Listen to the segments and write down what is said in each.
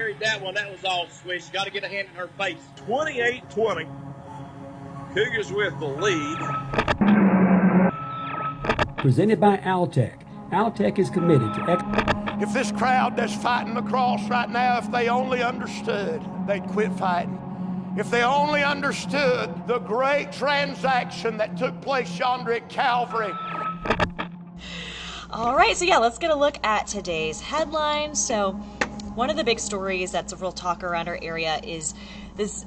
buried that one. That was all swish. Got to get a hand in her face. 28-20. Cougars with the lead. Presented by Altec. Altec is committed to If this crowd that's fighting the cross right now, if they only understood, they'd quit fighting. If they only understood the great transaction that took place yonder at Calvary. All right, so yeah, let's get a look at today's headlines. So one of the big stories that's a real talk around our area is this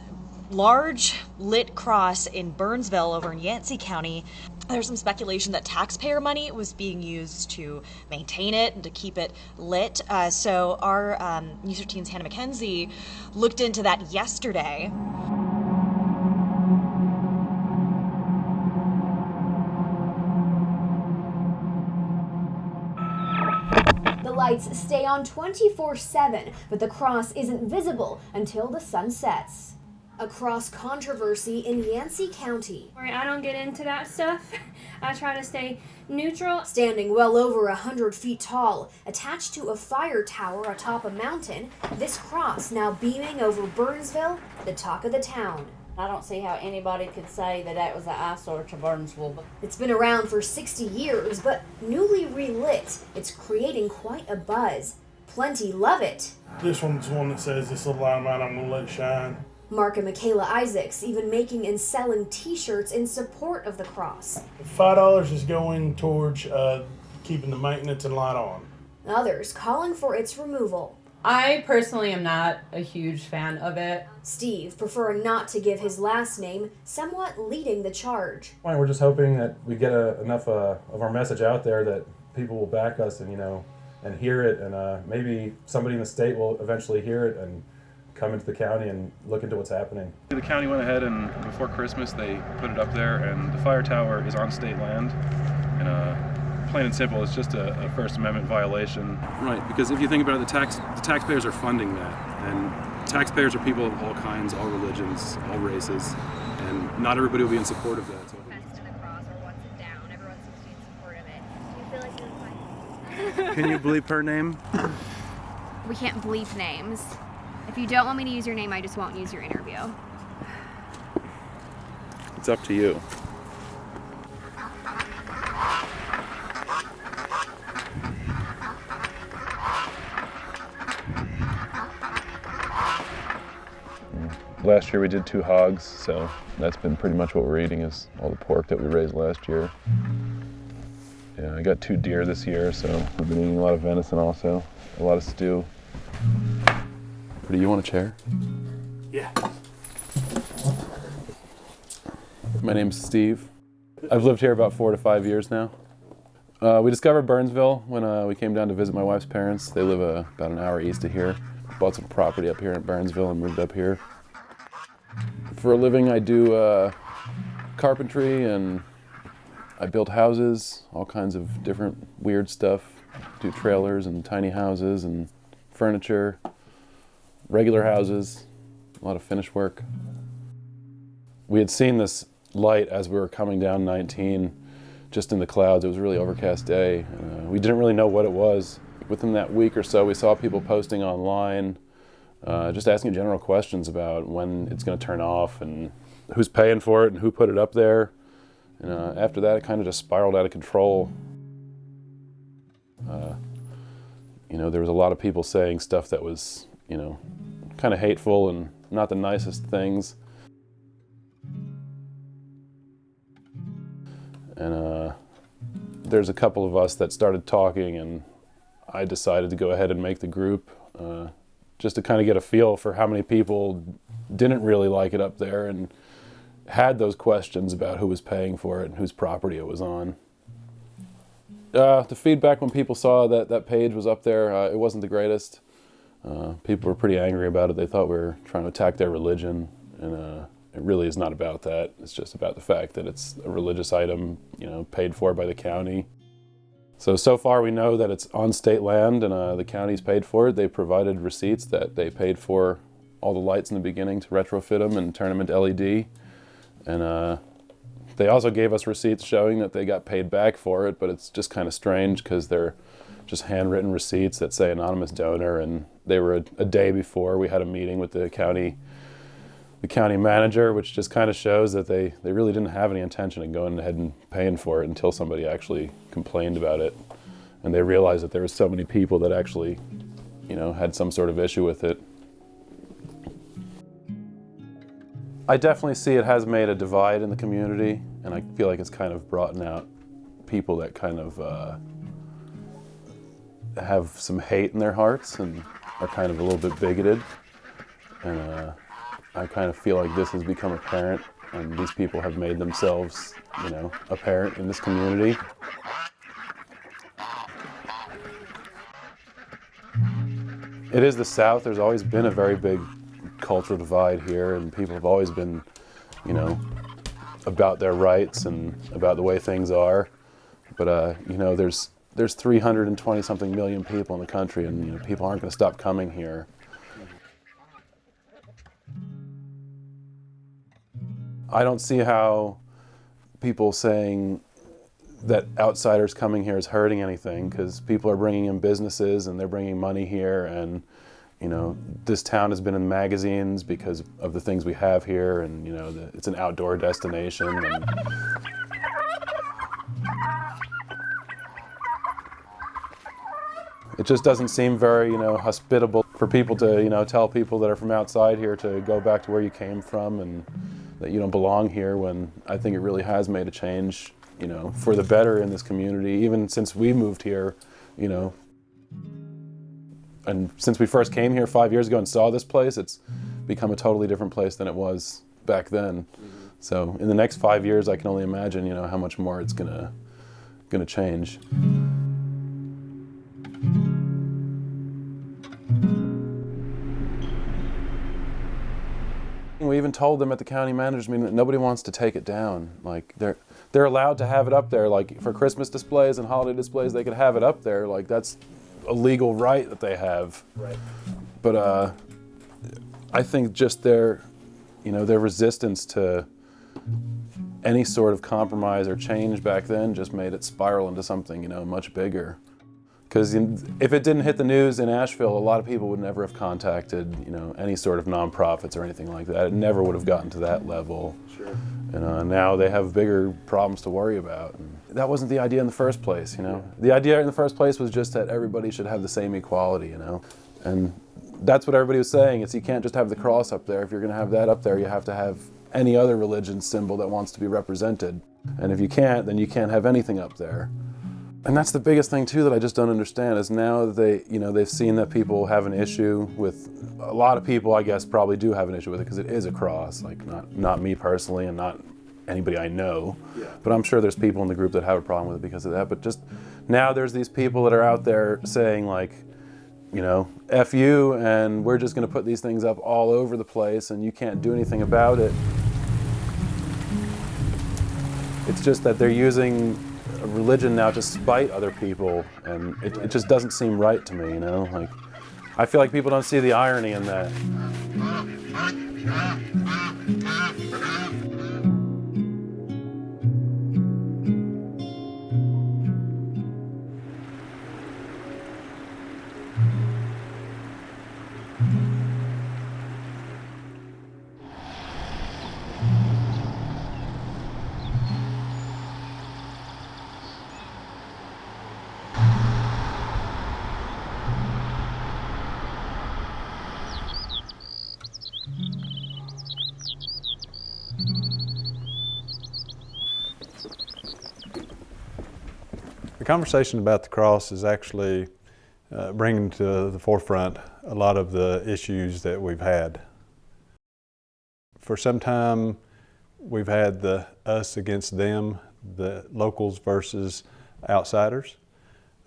large lit cross in Burnsville over in Yancey County. There's some speculation that taxpayer money was being used to maintain it and to keep it lit. So our News 13's Hannah McKenzie looked into that yesterday. The lights stay on 24/7, but the cross isn't visible until the sun sets. A cross controversy in Yancey County. I don't get into that stuff. I try to stay neutral. Standing well over 100 feet tall, attached to a fire tower atop a mountain, this cross now beaming over Burnsville, the talk of the town. I don't see how anybody could say that that was an eyesore to Burnsville. It's been around for 60 years, but newly relit, it's creating quite a buzz. Plenty love it. This one's one that says, "This little limelight, I'm gonna let shine." Mark and Michaela Isaacs even making and selling t-shirts in support of the cross. $5 is going towards keeping the maintenance and light on. Others calling for its removal. I personally am not a huge fan of it. Steve, preferring not to give his last name, somewhat leading the charge. We're just hoping that we get enough of our message out there that people will back us and, and hear it, and maybe somebody in the state will eventually hear it and come into the county and look into what's happening. The county went ahead and before Christmas they put it up there, and the fire tower is on state land, and plain and simple, it's just a First Amendment violation. Right, because if you think about it, the taxpayers are funding that, and taxpayers are people of all kinds, all religions, all races, and not everybody will be in support of that. So. Can you bleep her name? We can't bleep names. If you don't want me to use your name, I just won't use your interview. It's up to you. Last year we did 2 hogs, so that's been pretty much what we're eating is all the pork that we raised last year. Yeah, I got 2 deer this year, so we've been eating a lot of venison also, a lot of stew. Do you want a chair? Yeah. My name's Steve. I've lived here about 4 to 5 years now. We discovered Burnsville when we came down to visit my wife's parents. They live about an hour east of here. Bought some property up here in Burnsville and moved up here. For a living, I do carpentry, and I build houses, all kinds of different weird stuff. Do trailers and tiny houses and furniture. Regular houses, a lot of finish work. We had seen this light as we were coming down 19, just in the clouds. It was a really overcast day. We didn't really know what it was. Within that week or so, we saw people posting online, just asking general questions about when it's going to turn off and who's paying for it and who put it up there. And after that, it kind of just spiraled out of control. There was a lot of people saying stuff that was, kind of hateful and not the nicest things. And there's a couple of us that started talking, and I decided to go ahead and make the group just to kind of get a feel for how many people didn't really like it up there and had those questions about who was paying for it and whose property it was on. The feedback when people saw that page was up there, it wasn't the greatest. People were pretty angry about it. They thought we were trying to attack their religion, and it really is not about that. It's just about the fact that it's a religious item, paid for by the county. So far we know that it's on state land, and the county's paid for it. They provided receipts that they paid for all the lights in the beginning to retrofit them and turn them into LED. And they also gave us receipts showing that they got paid back for it, but it's just kind of strange because they're just handwritten receipts that say anonymous donor, and they were a day before we had a meeting with the county manager, which just kind of shows that they really didn't have any intention of going ahead and paying for it until somebody actually complained about it. And they realized that there were so many people that actually, had some sort of issue with it. I definitely see it has made a divide in the community, and I feel like it's kind of brought out people that kind of have some hate in their hearts and are kind of a little bit bigoted. And I kind of feel like this has become apparent, and these people have made themselves, apparent in this community. It is the South. There's always been a very big cultural divide here, and people have always been, about their rights and about the way things are. But there's 320 something million people in the country, and people aren't going to stop coming here. I don't see how people saying that outsiders coming here is hurting anything, because people are bringing in businesses and they're bringing money here, and this town has been in magazines because of the things we have here, and it's an outdoor destination. And it just doesn't seem very hospitable for people to tell people that are from outside here to go back to where you came from and that you don't belong here, when I think it really has made a change for the better in this community, even since we moved here, and since we first came here 5 years ago and saw this place, it's become a totally different place than it was back then. So in the next 5 years, I can only imagine, how much more it's gonna change. We even told them at the county managers meeting that nobody wants to take it down. Like they're allowed to have it up there. Like for Christmas displays and holiday displays, they could have it up there. Like that's a legal right that they have. Right. But I think just their resistance to any sort of compromise or change back then just made it spiral into something much bigger. Because if it didn't hit the news in Asheville, a lot of people would never have contacted, any sort of nonprofits or anything like that. It never would have gotten to that level. Sure. And now they have bigger problems to worry about. And that wasn't the idea in the first place, Yeah. The idea in the first place was just that everybody should have the same equality, And that's what everybody was saying. Is you can't just have the cross up there. If you're going to have that up there, you have to have any other religion symbol that wants to be represented. And if you can't, then you can't have anything up there. And that's the biggest thing too that I just don't understand is now that they've seen that people have an issue with, a lot of people I guess probably do have an issue with it because it is a cross, like not me personally and not anybody I know, but I'm sure there's people in the group that have a problem with it because of that. But just now there's these people that are out there saying like, F you, and we're just going to put these things up all over the place and you can't do anything about it. It's just that they're using religion now to spite other people, and it just doesn't seem right to me, Like, I feel like people don't see the irony in that. The conversation about the cross is actually bringing to the forefront a lot of the issues that we've had. For some time, we've had the us against them, the locals versus outsiders.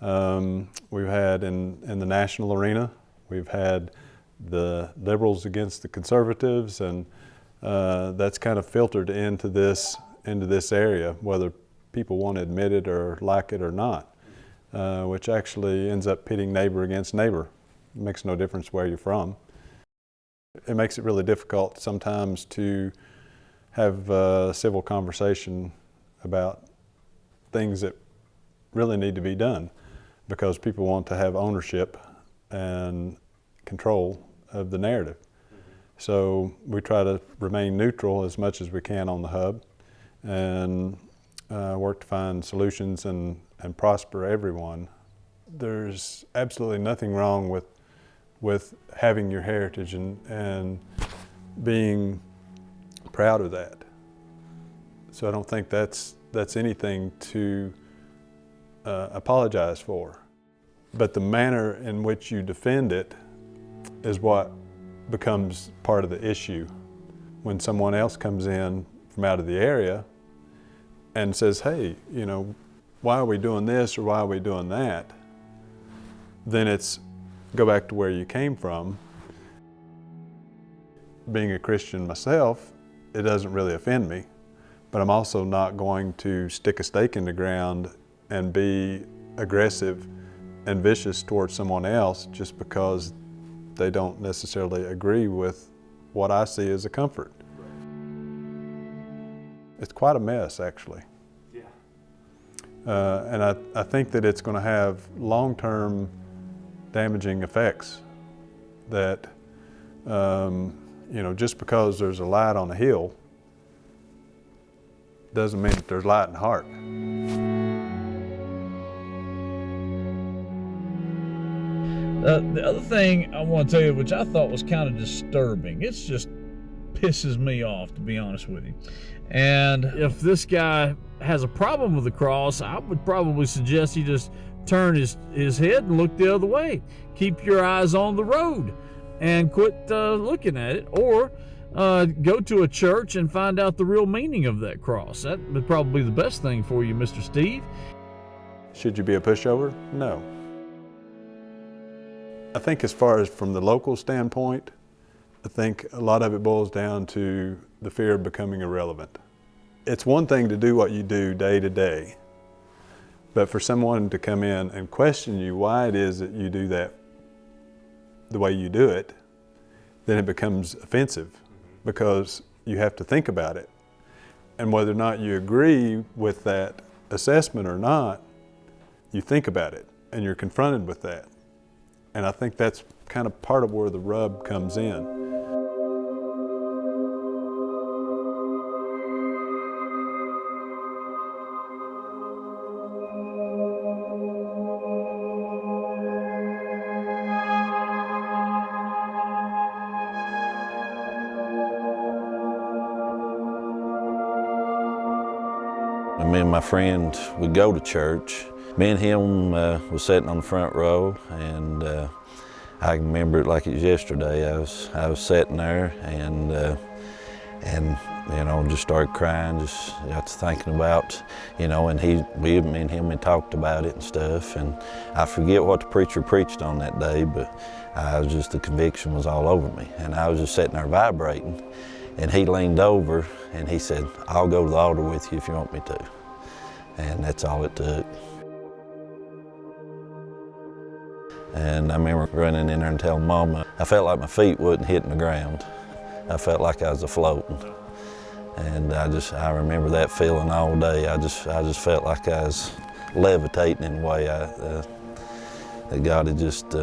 We've had in the national arena, we've had the liberals against the conservatives, and that's kind of filtered into this area, whether people want to admit it or like it or not, which actually ends up pitting neighbor against neighbor. It makes no difference where you're from. It makes it really difficult sometimes to have a civil conversation about things that really need to be done. because people want to have ownership and control of the narrative. So we try to remain neutral as much as we can on the hub and work to find solutions and prosper everyone. There's absolutely nothing wrong with having your heritage and being proud of that. So I don't think that's anything to apologize for. But the manner in which you defend it is what becomes part of the issue. When someone else comes in from out of the area and says, hey, you know, why are we doing this or why are we doing that? Then it's go back to where you came from. Being a Christian myself, it doesn't really offend me, but I'm also not going to stick a stake in the ground and be aggressive and vicious towards someone else just because they don't necessarily agree with what I see as a comfort. It's quite a mess, actually. Yeah. And I think that it's going to have long-term damaging effects that, you know, just because there's a light on a hill doesn't mean that there's light in the heart. The other thing I want to tell you, which I thought was kind of disturbing, it just pisses me off, to be honest with you. And if this guy has a problem with the cross, I would probably suggest he just turn his head and look the other way. Keep your eyes on the road and quit looking at it, or go to a church and find out the real meaning of that cross. That would probably be the best thing for you, Mr. Steve. Should you be a pushover? No. I think as far as from the local standpoint, I think a lot of it boils down to the fear of becoming irrelevant. It's one thing to do what you do day to day, but for someone to come in and question you why it is that you do that the way you do it, then it becomes offensive because you have to think about it. And whether or not you agree with that assessment or not, you think about it and you're confronted with that. And I think that's kind of part of where the rub comes in. Me and my friend would go to church. Me and him was sitting on the front row, and I remember it like it was yesterday. I was sitting there, and you know, just started crying. Just got to thinking about, you know, and me and him had talked about it and stuff. And I forget what the preacher preached on that day, but the conviction was all over me, and I was just sitting there vibrating. And he leaned over and he said, "I'll go to the altar with you if you want me to." And that's all it took. And I remember running in there and telling Mama, I felt like my feet wasn't hitting the ground. I felt like I was afloating. And I remember that feeling all day. I just felt like I was levitating in a way that God had just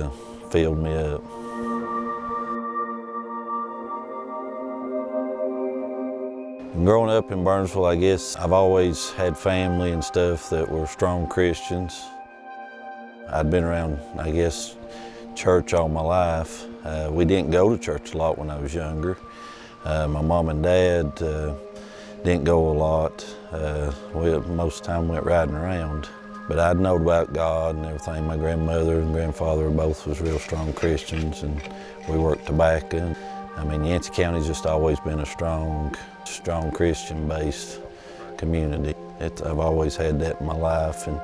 filled me up. Growing up in Burnsville, I guess I've always had family and stuff that were strong Christians. I'd been around, I guess, church all my life. We didn't go to church a lot when I was younger. My mom and dad didn't go a lot. We most of the time went riding around. But I'd known about God and everything. My grandmother and grandfather both was real strong Christians, and we worked tobacco. I mean, Yancey County's just always been a strong Christian-based community. I've always had that in my life. And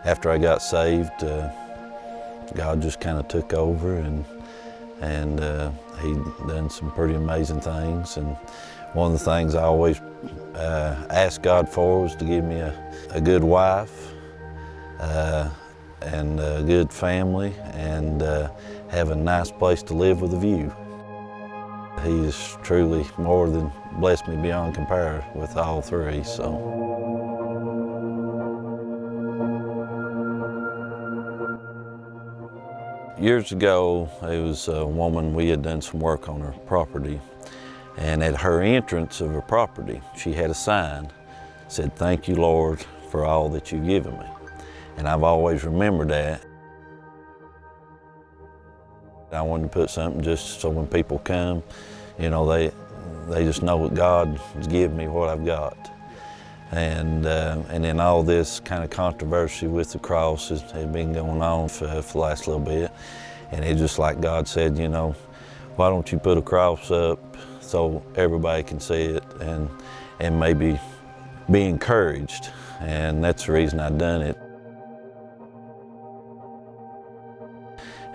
after I got saved, God just kind of took over, and He done some pretty amazing things. And one of the things I always asked God for was to give me a good wife and a good family, and have a nice place to live with a view. He's truly more than blessed me beyond compare with all three. So. Years ago, it was a woman, we had done some work on her property, and at her entrance of her property, she had a sign that said, "Thank you, Lord, for all that you've given me." And I've always remembered that. I wanted to put something just so when people come, you know, they just know that God has given me what I've got. And then all this kind of controversy with the cross had been going on for the last little bit. And it's just like God said, you know, why don't you put a cross up so everybody can see it and maybe be encouraged. And that's the reason I've done it.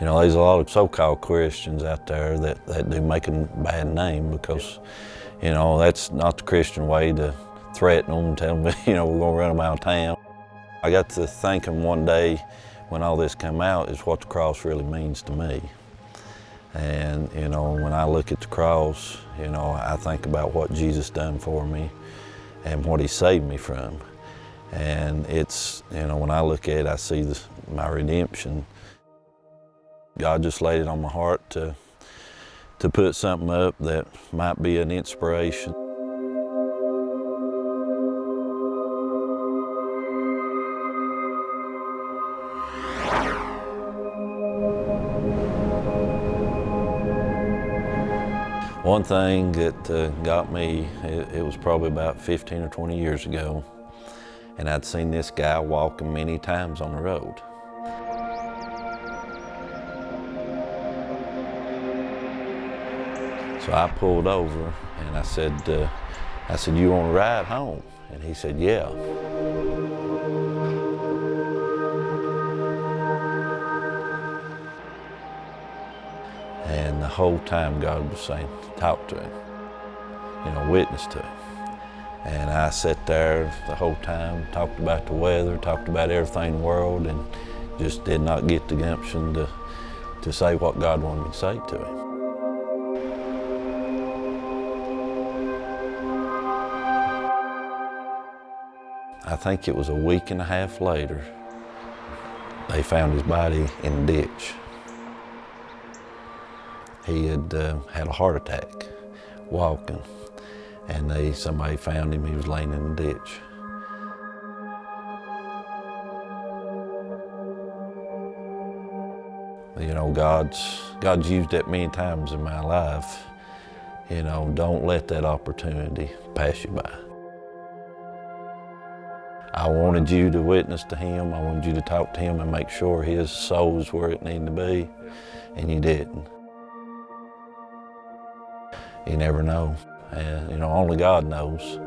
You know, there's a lot of so-called Christians out there that do make a bad name because, you know, that's not the Christian way to threaten them and tell them, you know, we're gonna run them out of town. I got to thinking one day when all this came out is what the cross really means to me. And, you know, when I look at the cross, you know, I think about what Jesus done for me and what he saved me from. And it's, you know, when I look at it, I see my redemption. God just laid it on my heart to put something up that might be an inspiration. One thing that got me, it was probably about 15 or 20 years ago, and I'd seen this guy walking many times on the road. So I pulled over and I said, "You want to ride home?" And he said, "Yeah." And the whole time God was saying, talk to him, you know, witness to him. And I sat there the whole time, talked about the weather, talked about everything in the world, and just did not get the gumption to say what God wanted me to say to him. I think it was a week and a half later, they found his body in the ditch. He had had a heart attack walking, and somebody found him. He was laying in the ditch. You know, God's used that many times in my life. You know, don't let that opportunity pass you by. I wanted you to witness to him. I wanted you to talk to him and make sure his soul was where it needed to be, and you didn't. You never know. And, you know, only God knows.